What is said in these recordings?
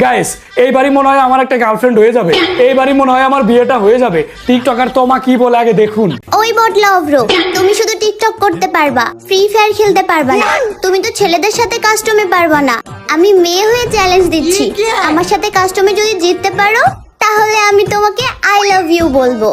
Guys এইবারই মনে হয় আমার একটা গার্লফ্রেন্ড হয়ে যাবে, এইবারই মনে হয় আমার বিয়েটা হয়ে যাবে। টিকটকার তোমা কি বলে আগে দেখুন। ওই বটলা অব্রো, তুমি শুধু টিকটক করতে পারবা, ফ্রি ফায়ার খেলতে পারবা না। তুমি তো ছেলেদের সাথে কাস্টমে পারবা না। আমি মেয়ে হয়ে চ্যালেঞ্জ দিচ্ছি, আমার সাথে কাস্টমে যদি জিততে পারো তাহলে আমি তোমাকে আই লাভ ইউ বলবো।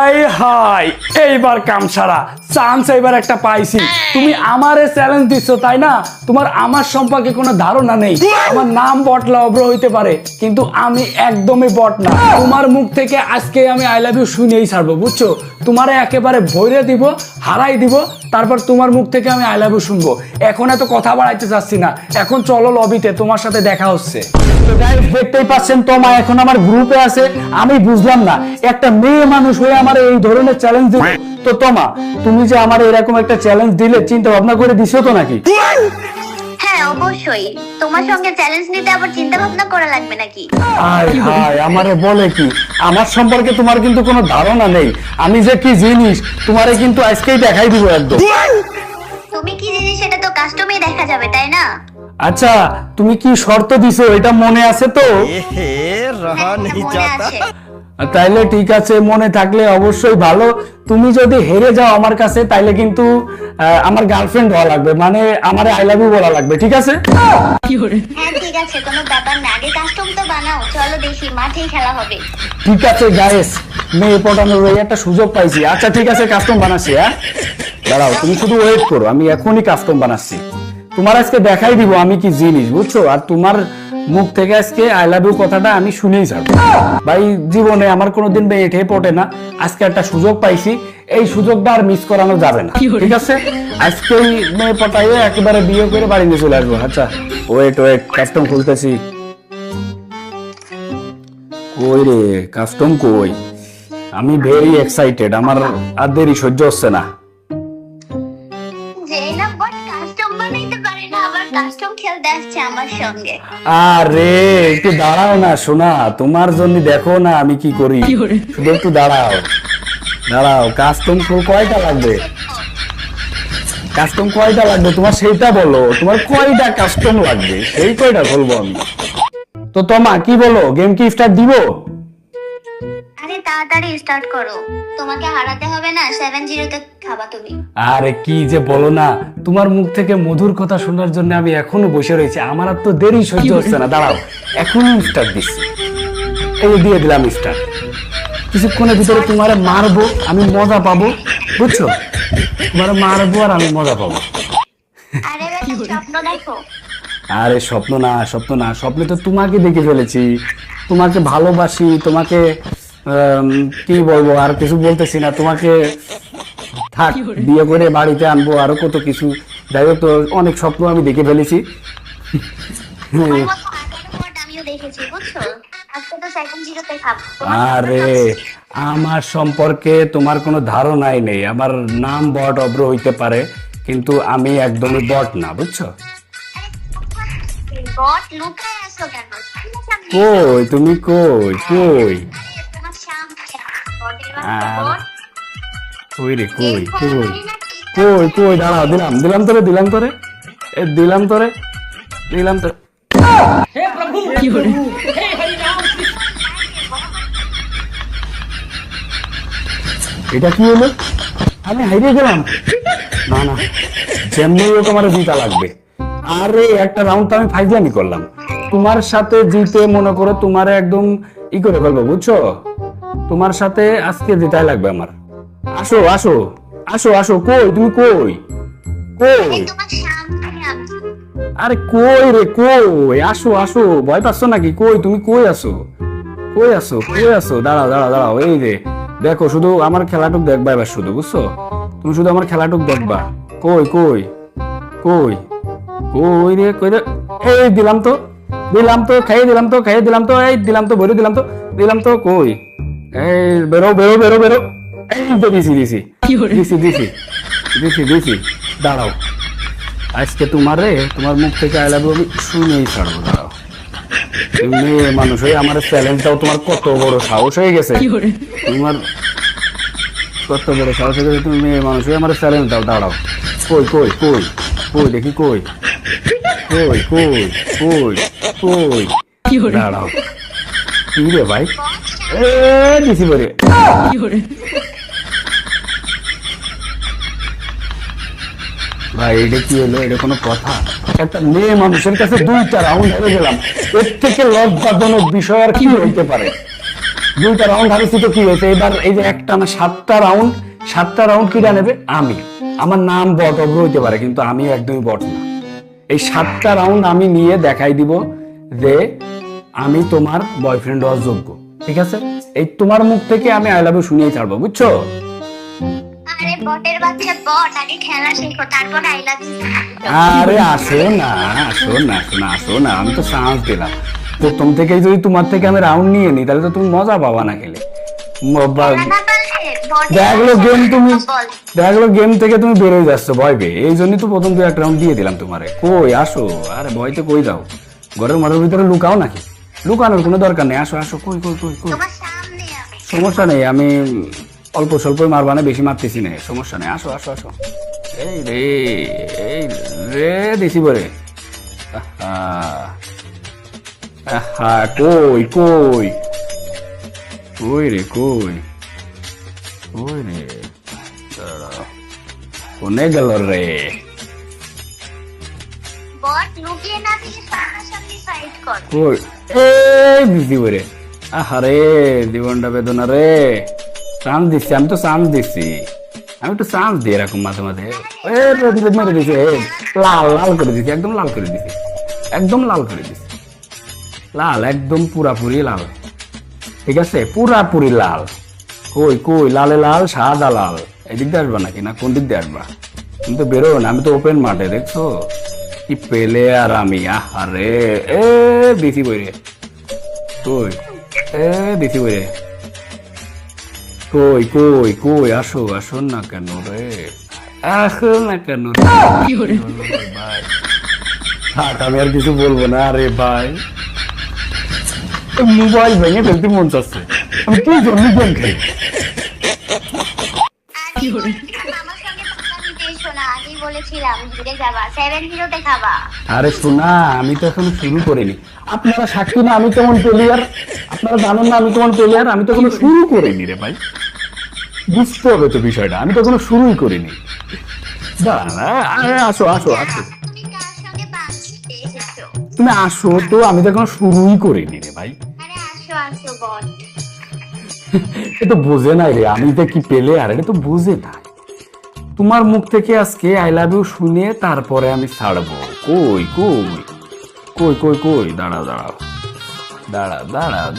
আই হাই, এইবার কাম সারা চান্স এইবার একটা পাইছি। তুমি আমারে চ্যালেঞ্জ দিচ্ছ তাই না? তোমার আমার সম্পর্কে কোনো ধারণা নেই। আমার নাম বটলা অব্র হইতে পারে, কিন্তু আমি একদমই বট না। তোমার মুখ থেকে আজকে আমি আই লাভ ইউ শুনেই ছাড়বো, বুঝছো? তোমারে একেবারে ভইরে দিব, হারাই দিব, তারপর তোমার মুখ থেকে আমি আই লাভ ইউ শুনবো। এখন এত কথা বাড়াইতে চাচ্ছি না, এখন চলো লবিতে, তোমার সাথে দেখা হচ্ছে। তো গাইস দেখতেই পাচ্ছেন তোমা এখন আমার গ্রুপে আছে। আমি বুঝলাম না একটা মেয়ে মানুষ হয়ে আমার এই ধরনের চ্যালেঞ্জ দিল। তো তোমা, তুমি যে আমার এরকম একটা চ্যালেঞ্জ দিলে চিন্তা ভাবনা করে দিছো তো নাকি? হ্যাঁ অবশ্যই, তোমার সঙ্গে চ্যালেঞ্জ নিতে আবার চিন্তা ভাবনা করা লাগবে নাকি? হাই হাই, আমারে বলে কি? আমার সম্পর্কে তোমার কিন্তু কোনো ধারণা নেই। আমি যে কি জিনিস তোমারে কিন্তু আজকেই দেখাই দিব একদম। তুমি কি জিনিস সেটা তো কাস্টমেই দেখা যাবে, তাই না? আচ্ছা, তুমি কি শর্ত দিছো এটা মনে আছে তো? रहा नहीं মনে जाता। আছে। তাইলে ঠিক আছে, মনে থাকলে অবশ্যই ভালো। তুমি যদি হেরে যাও আমার কাছে তাইলে কিন্তু আমার গার্লফ্রেন্ড হওয়া লাগবে, মানে আমার আই লাভ ইউ বলা লাগবে, ঠিক আছে? হ্যাঁ ঠিক আছে, কোনো ব্যাপার না। আগে কাস্টম তো বানাও, চলো দেখি, মাঠেই খেলা হবে। ঠিক আছে গাইস, মেয়ে পটানোর এই একটা সুযোগ পাইছি। আচ্ছা ঠিক আছে, কাস্টম বানাচ্ছি। হ্যাঁ দাঁড়াও, তুমি শুধু ওয়েট করো, আমি এখনই কাস্টম বানাচ্ছি। তোমার আজকে দেখাই দিব আমি কি জিনিস, বুঝছো? আর তোমার মুখ থেকে আজকে আই লাভ ইউ কথাটা আমি শুনেই যাব। ভাই জীবনে আমার কোনোদিন মেয়ে এঠে পটে না, আজকে একটা সুযোগ পাইছি, এই সুযোগটা আর মিস করানো যাবে না, ঠিক আছে? আজকেই মেয়ে পটাইয়ে একেবারে বিয়ে করে বাড়ি নিয়ে চলে আসবো। আচ্ছা ওয়েট ওয়েট, কাস্টম খুলতেছি। কই রে কাস্টম কই? আমি ভেরি এক্সাইটেড, আমার আর দেরি সহ্য হচ্ছে না। যেই না বট কাস্টম বানাইতে পারে না, আবার কাস্টম খেলতে আসছে আমার সঙ্গে। আরে একটু দাঁড়াও না শোনা, তোমার জন্য দেখো না আমি কি করি। শুধু একটু দাঁড়াও দাঁড়াও। কাস্টম কয়টা লাগবে? কাস্টম কয়টা লাগবে তোমার সেইটা বলো, তোমার কয়টা কাস্টম লাগবে সেই কয়টা বলবো আমি। তো তোমা কি বলো, গেম কি স্টার্ট দিব? আরে তাড়াতাড়ি স্টার্ট করো, তোমাকে হারাতে হবে না, 7-0 তে খাবা তুমি। আরে কি যে বলো না, তোমার মুখ থেকে মধুর কথা শোনার জন্য আমি এখনো বসে রয়েছি। আমার আর তো দেরি সহ্য হচ্ছে না, দাঁড়াও এখনই স্টার্ট দিচ্ছি। এই যে দিয়ে দিলাম স্টার্ট। কিছুক্ষণের ভিতরে তোমারে মারবো, আমি মজা পাবো, বুঝছো? তোমারে মারবো আর আমি মজা পাবো। আরে বেটা, স্বপ্ন দেখো। আরে স্বপ্ন না, স্বপ্ন না, স্বপ্নে তো তোমাকে দেখে ফেলেছি। তোমাকে ভালোবাসি, তোমাকে কি বলবো, আর কিছু বলতেছি না। তোমাকে থাক বিয়ে করে বাড়িতে আনবো, আরো কত কিছু। যাই হোক, তো অনেক স্বপ্ন আমি দেখে ফেলেছি। তোমার মতো 11 বট আমিও দেখেছি, বুঝছো? আজকে তো 7-0 তে খাবো। আরে আমার সম্পর্কে তোমার কোনো ধারণাই নেই। আমার নাম বট অব্র হইতে পারে, কিন্তু আমি একদমই বট না, বুঝছো? বট লুকায় আছো কেন? সামনে। কই তুমি, কই কই? তোমার সামনে বটের আর বট। কই রে, কই কই কই কই? দাঁড়াও, দিলাম দিলাম তোরে, দিলাম তোরে, এ দিলাম তোরে, দিলাম তোরে। এটা কি হলো? আমি হারিয়ে গেলাম। না না, যেমনি হোক আমার জিতা লাগবে। আরে একটা রাউন্ড তো আমি ফাইজলামি করলাম, তোমার সাথে জিতে মনে করো তোমার একদম ই করে ফেলবো, বুঝছো? তোমার সাথে আজকে জিতাই লাগবে আমার। আসো আসো আসো আসো, কই তুমি, কই কই? তোমার সামনে আমি। আরে কই রে, কই? আসো আসো, ভয় পাচ্ছ নাকি? কই তুমি, কই আসো, কই আসো, কই আসো? দাঁড়াও দাঁড়াও দাঁড়াও, এই রে দেখো, শুধু আমার খেলাটুক দেখবা এবার, শুধু বুঝছো? তুমি শুধু আমার খেলাটুক দেখবা। কই কই কই কই রে, কই রে? এই দিলাম তো, দিলাম তো, খাইয়ে দিলাম তো, খাইয়ে দিলাম তো, এই দিলাম তো, ভরে দিলাম তো, দিলাম তো, কই? এই বেরো বেরো বেরো বেরো, এই তো দিছি দিছি দিছি দিছি দিছি দিছি। দাঁড়াও, আজকে তোমারে তোমার মুখ থেকে আই লাভ ইউ আমি শুনেই ছাড়বো। দাঁড়াও, তুমি মেয়ে মানুষ হয়ে আমার চ্যালেঞ্জ দাও, তোমার কত বড় সাহস হয়ে গেছে? তোমার কত বড় সাহস হয়ে গেছে? তুমি মেয়ে মানুষ হয়ে আমার চ্যালেঞ্জ দাও। দাঁড়াও, কই কই কই কই দেখি, কই কই কই কই কই দাঁড়াও কি রে ভাই এ দিছি বলে ভাই এটা কি হলো এটা কোনো কথা একটা মেয়ে মানুষের কাছে 2টা রাউন্ড হেরে গেলাম এর থেকে লজ্জাজনক বিষয় আর কি হইতে পারে 2টা রাউন্ড হারিয়েছি তো কি হয়েছে এবার এই যে একটা না 7টা রাউন্ড কিরা নেবে আমি আমার নাম বট অব্র হইতে পারে কিন্তু আমি একদমই বট না এই 7টা রাউন্ড আমি নিয়ে দেখাই দিব যে আমি তোমার বয়ফ্রেন্ড হওয়ার যোগ্য ঠিক আছে এই তোমার মুখ থেকে আমি আই লাভ ইউ শুনিয়ে ছাড়বো বুঝছো আরে বটের বাচ্চা বট আগে খেলা শেখো তারপর আই লাভ ইউ। আরে আসো না আমি তো চান্স দিলাম প্রথম থেকেই যদি তোমার থেকে আমি রাউন্ড নিয়ে নিই তাহলে তো তুমি মজা পাবা না খেলে দেখলো গেম থেকে তুমি বেরোয় যাচ্ছ ভয় পেয়ে এই জন্যই তো প্রথম 2 রাউন্ড দিয়ে দিলাম তোমারে কই আসো আরে ভয়তে কই যাও ঘরের মাঠের ভিতরে লুকাও নাকি লুকানোর কোনো দরকার নেই আসো আসো কই কই কই কই তোমার সামনে আমি সমস্যা নেই আমি অল্প স্বল্পই মারবা না বেশি মারতেছি না সমস্যা নেই আসো আসো আসো এই রে দেশি বলে কই কই কই রে কই কই রে দাঁড়াও। কোনে গেল রে বট লুকিয়ে না থেকে সামনাসামনি ফাইট কর কই এই দিছি বলে আহারে জীবনটা বেদনা রে চান্স দিচ্ছি আমি তো চান্স দিচ্ছি আমি একটু চান্স দিই এরকম মাঝে মাঝে মেরে দিছি লাল লাল করে দিছি একদম লাল করে দিছি একদম লাল করে দিছি লাল একদম পুরাপুরি লাল ঠিক আছে পুরাপুরি লাল কই কই লালে লাল সাদা লাল এদিক দিয়ে আসবা নাকি না কোন দিক দিয়ে আসবা তুমি তো বেরো না আমি তো ওপেন মাঠে দেখছো কি পেলে আর আমি আহারে এ দিছি বইরে কই এ দিছি বইরে কই কই কই আসো আসো না কেন রে আসো না কেন রে ভাই থাক আমি আর কিছু বলবো না আরে ভাই মোবাইল ভেঙে ফেলতে মন চাচ্ছে আমি কি জন্য গেম খেলি আমার সঙ্গে পাতা দিতে এসো না আগেই বলেছিলাম ঘুরে যাবা 7-0 তে খাবা আরে শোনা আমি তো এখনো শুরু করিনি আপনারা সাক্ষী না আমি কেমন প্লেয়ার আপনারা জানেন না আমি কেমন প্লেয়ার আমি তো এখনো শুরু করিনি রে ভাই বুঝতে হবে তো বিষয়টা আমি তো এখনো শুরুই করিনি দাঁড়া আরে আসো আসো আসো তুমি কার সঙ্গে পাতা দিতে এসেছো তুমি আসো তো আমি তো এখনো শুরুই করিনি রে ভাই আরে আসো আসো বট এ তো বোঝে নাই রে আমি তো কি পেলে আর এটা তো বোঝে নাই তোমার মুখ থেকে আজকে আই লাভ ইউ শুনে তারপরে আমি ছাড়বো কই কই কই কই কই দাঁড়াও দাঁড়াও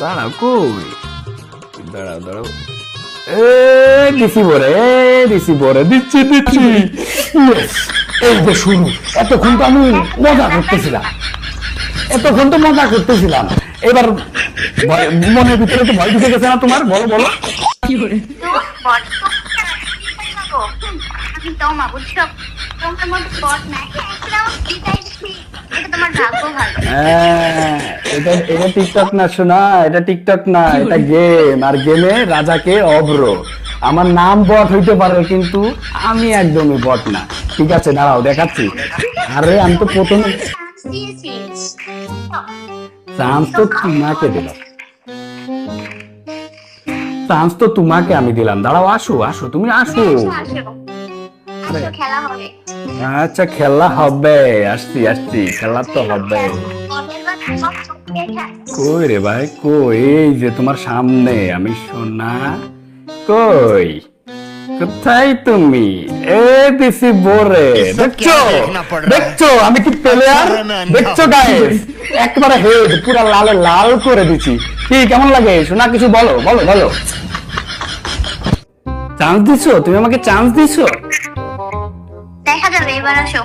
দাঁড়াও কই দাঁড়াও এ দিছি বরে দিচ্ছি Yes! এই যে শুরু এতক্ষণ তো আমি মজা করতেছিলাম এবার মনের ভিতরে তো ভয় ঢুকে গেছে না তোমার বলো বলো বট আমি তোমা বুঝছো তোমার মতো বট না একদম দিতাইছি এটা তোমার ভাগ্য ভালো এটা টিকটক না শোনা এটা টিকটক না এটা গেম আর গেমে রাজাকে অব্র আমার নাম বট হইতে পারে কিন্তু আমি একদমই বট না ঠিক আছে দাঁড়াও দেখাচ্ছি আরে আমি তো প্রথমে চান্স দিয়েছি চান্স তো তোমাকে দিলাম চান্স তো তোমাকে আমি দিলাম দাঁড়াও আসো আসো তুমি আসো আসো আসো খেলা হবে আচ্ছা খেলা হবে আসছি খেলা তো হবে বটের বাচ্চা কই রে ভাই কই এই যে তোমার সামনে আমি সোনা কই কোথায় তুমি এ দিছি বোরে দেখছো আমি কি প্লেয়ার দেখছো গাইস একবারে হেড পুরো লালে লাল করে দিছি কি কেমন লাগে সোনা কিছু বলো বলো বলো চান্স দিছো তুমি আমাকে চান্স দিছো দেখা যাবে এবার আসো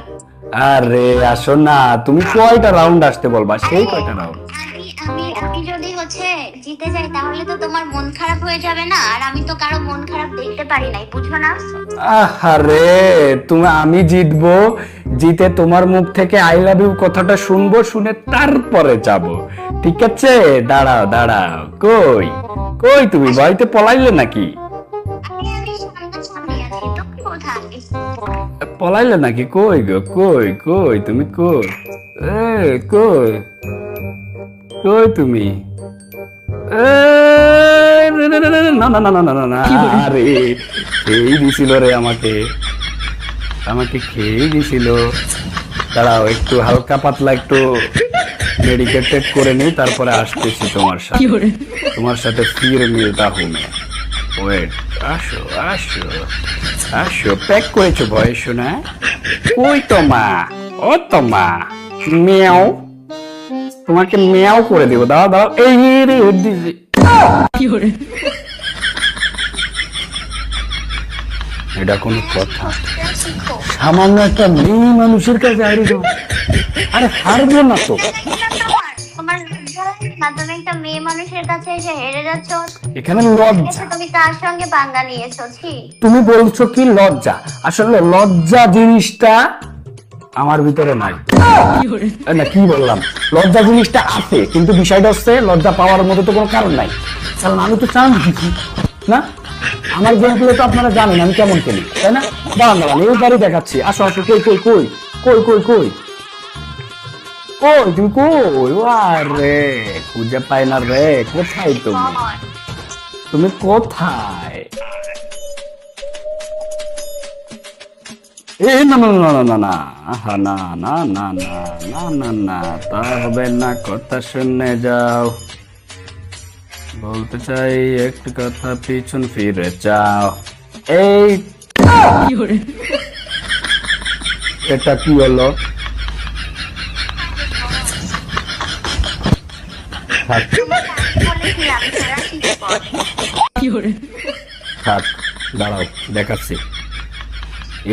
আরে আসো না তুমি কয়টা রাউন্ড আসতে বলবা সেই কয়টা রাউন্ড আমি যদি জিতে যাই তাহলে তো তোমার মন খারাপ হয়ে যাবে না আর আমি তো কারো মন খারাপ দেখতে পারি নাই বুঝো না আরে আমি জিতবো জিতে তোমার মুখ থেকে আই লাভ ইউ কথাটা শুনবো শুনে তারপরে যাব ঠিক আছে দাঁড়াও কই কই তুমি ভয়তে পলাইলে নাকি আমি সামনে আছি তুমি কোথায় পলাইলে নাকি কই গো কই তুমি কই কই কই তুমি? না না না না না না না, আরে খেয়েই দিছিল রে আমাকে, আমাকে খেয়েই দিছিল। দাঁড়াও একটু হালকা পাতলা একটু মেডিকেটেড করে নিই, তারপরে আসতেছি তোমার সাথে ফির মিলতা হুঁ मैं। ওয়েট, আসো আসো আসো, প্যাক করেছো ভয় শোনা? কই তোমা? ও তোমা মেও, তোমাকে মেয়াও করে দেবো। দাঁড়াও দাঁড়াও, এই রে দিছি। এটা কোন কথা? সামান্য একটা মেয়ে মানুষের কাছে হারিয়ে যাও? আরে হারবো না তো। তোমার না, তুমি একটা মেয়ে মানুষের কাছে এসে হেরে যাচ্ছ। এখানে লজ্জা, তুমি কার সঙ্গে পাঙ্গা নিয়েছো? ছি। তুমি বলছো কি লজ্জা? আসলে লজ্জা জিনিসটা আমার ভিতরে নাই। না কি বললাম, লজ্জা জিনিসটা আছে, কিন্তু বিষয়টা হচ্ছে লজ্জা পাওয়ার মতো তো কোনো কারণ নাই, কারণ আমি তো চান না। আমার গেম প্লে তো আপনারা জানেন আমি কেমন খেলি, তাই না? দাঁড়ান দাঁড়ান, এইবারই দেখাচ্ছি। আসো আসো, কই কই কই কই কই কই কই তুমি কই? আরে খুঁজে পাই না রে, কোথায় তুমি? তুমি কোথায়? এ না না না না না না, আহা না না না না না না না, তা হবে না, কথা শুনে যাও। বলতে চাই একটু কথা, পিছন ফিরে যাও। এই এটা কি হলো? থাক থাক, দাঁড়াও দেখাচ্ছি।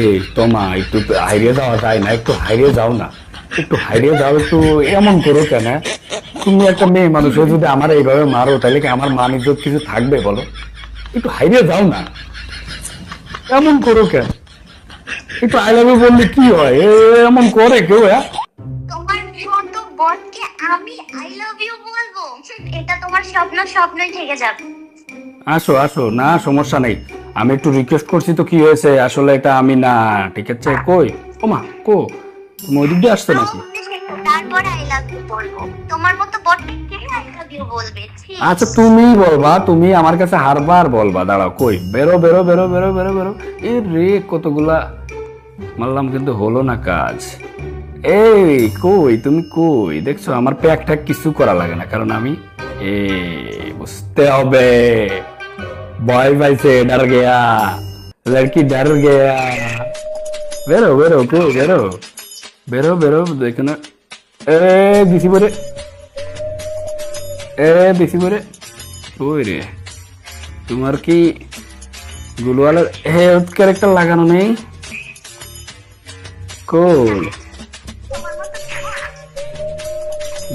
এই তোমা একটু হারিয়ে যাওয়া যায় না? একটু হারিয়ে যাও না, একটু হারিয়ে যাও। একটু এমন করো কেন? তুমি একটা মেয়ে মানুষ হয়ে যদি আমার এইভাবে মারো, তাহলে কি আমার মান ইজ্জত কিছু থাকবে বলো? একটু হারিয়ে যাও না, এমন করো কেন? একটু আই লাভ ইউ বললে কি হয়? এমন করে কেউ? তোমার মতো বটকে আমি আই লাভ ইউ বলবো? এটা তোমার স্বপ্ন, স্বপ্নই থেকে যাবে। আসো আসো, না সমস্যা নেই, আমি একটু রিকোয়েস্ট করছি তো কি হয়েছে? আসলে এটা আমি না, ঠিক আছে? কই ওমা কো, তুমি ওই দিক দিয়ে আসছো নাকি? তারপরে আই লাভ ইউ বলবো। তোমার মতো বটকে কে আই লাভ ইউ বলবে? ছি। আচ্ছা তুমি বলবা, তুমি আমার কাছে হারবার বলবা। দাঁড়াও, কই বেরো বেরো বেরো বেরো বেরো বেরো। এ রে কতগুলা মারলাম কিন্তু হলো না কাজ। এই কই তুমি কই? দেখছো আমার প্যাক ট্যাক কিছু করা লাগে না, কারণ আমি বুঝতে হবে। বয় পাইছে, ডর গেয়া লড়কি, ডর গেয়া। বেরো বেরো কই বেরো বেরো বেরো, দেখো না। এ দিছি পরে, এ দিছি পরে। ওই রে, তোমার কি গুলওয়ালার হেলথ ক্যারেক্টার লাগানো নেই? কই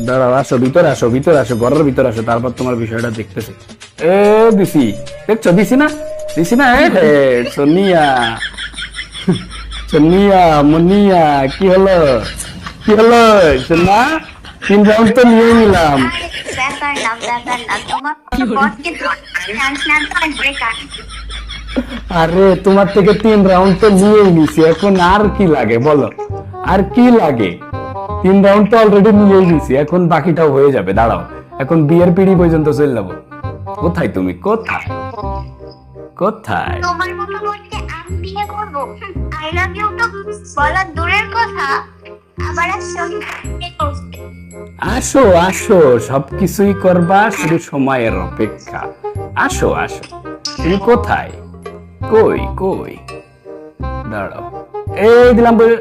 দাঁড়াও, আসো ভিতরে আসো, ভিতরে আসো, ঘরের ভিতরে আসো, তারপর তোমার বিষয়টা দেখতেছি। এ দিছি, দেখছো দিছি না, দিছি না। এ হে সোনিয়া, সোনিয়া মুনিয়া, কি হলো কি হলো সোনা? 3 রাউন্ড তো নিয়ে নিলাম। ব্যাপার না, ব্যাপার না, তোমার মতো বটকে চান্স না তো ব্রেকার। আরে তোমার থেকে 3 রাউন্ড তো নিয়ে নিছি, এখন আর কি লাগে বলো? আর কি লাগে? 3 রাউন্ড তো অলরেডি নিয়ে নিছি, এখন বাকিটাও হয়ে যাবে। দাঁড়াও, এখন বিয়ের পিড়ি পর্যন্ত চলে যাবো। কোথায় তুমি? কোথায় কোথায়? তোমার মতো বটকে আমি বিয়ে করব? আই লাভ ইউ তো বলা দূরের কথা, আবার আসো আসো, সবকিছুই করবা, শুধু সময়ের অপেক্ষা। আসো আসো, তুমি কোথায়? কই কই? দাঁড়াও, এই দিলাম বলে।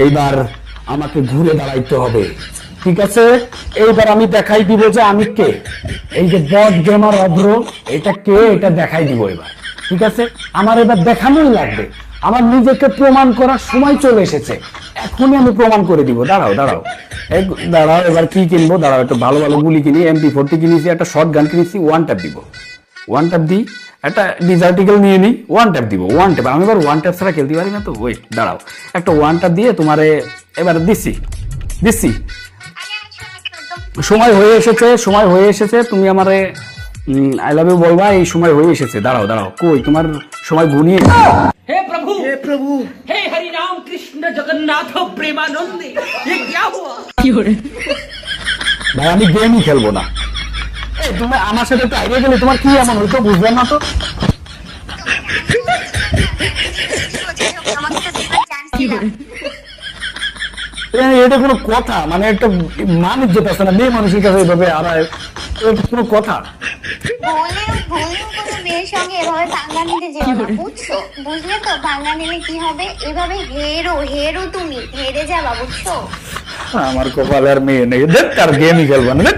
এইবার আমাকে ঘুরে দাঁড়াইতে হবে, ঠিক আছে? এইবার আমি দেখাই দিব যে আমি কে। এই যে বট গেমার অভ্র, এটা কে, এটা দেখাই দিব এবার, ঠিক আছে? আমার এবার দেখানোই লাগবে, আমার নিজেকে প্রমাণ করার সময় চলে এসেছে। এখনই আমি প্রমাণ করে দিব। দাঁড়াও দাঁড়াও দাঁড়াও, এবার কি কিনবো? দাঁড়াও, একটু ভালো ভালো গুলি কিনি। MP40 কিনেছি, একটা শর্ট গান কিনেছি, 1 ট্যাপ দিব। 1 ট্যাপ দিই, একটা ডিজার্টিকেল নিয়ে নিই, 1 ট্যাপ দিব। 1 ট্যাপ, আমি এবার 1 ট্যাপ ছাড়া খেলতে পারি না তো। ওয়েট দাঁড়াও, একটা 1 ট্যাপ দিয়ে তোমারে এবার দিচ্ছি দিচ্ছি। সময় হয়ে এসেছে, সময় হয়ে এসেছে, তুমি আমারে আই লাভ ইউ বলবা, এই সময় হয়ে এসেছে। দাঁড়াও দাঁড়াও, কই তোমার সময় ঘনিয়ে। हे प्रभु हे हरि राम कृष्ण जगन्नाथ प्रेमानंद ये क्या हुआ ভাই আমি গেমই খেলবো না। এই তুমি আমার সাথে তো আইডিয়া গেলে তোমার কি এমন হইতো বুঝলাম না তো। এটা কোনো কথা? মানে একটা মান ইজ্জত আছে না মেয়ে মানুষের কাছে এইভাবে হারায়, এটা কোনো কথা? ভুলেও কোনো মেয়ের সঙ্গে এভাবে পাঙ্গা নিতে যেও না, বুঝছো? বুঝলে তো পাঙ্গা নিলে কি হবে? এভাবে হেরো তুমি হেরে যাবা, বুঝছো? আমার কপালে আর মেয়ে নেই, দেখ তার গেমই খেলবো না।